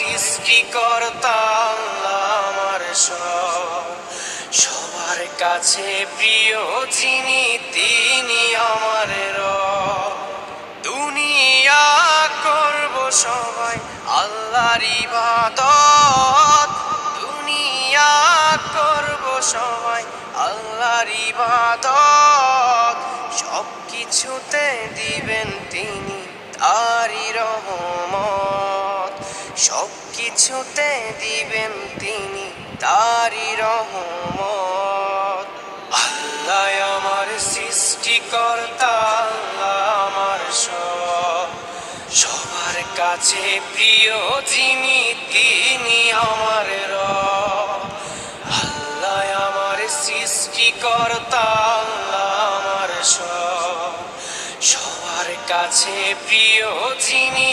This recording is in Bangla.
সৃষ্টিকর্তা আল্লাহ আমার সব, সবার কাছে প্রিয় যিনি তিনি আমার রব। দুনিয়া করব সবাই আল্লাহর ইবাদত, দুনিয়া করব সবাই আল্লাহর ইবাদত, সব কিছুতে দিবেন তিনি তারই রহমত, সব কিছুতে দিবেন তিনি তারই রহমত। আল্লাহ আমার সৃষ্টিকর্তা আল্লাহ আমার সব, সবার কাছে প্রিয় যিনি তিনি আমার রব। আল্লাহ আমার সৃষ্টিকর্তা আল্লাহ আমার সব, সবার কাছে প্রিয় যিনি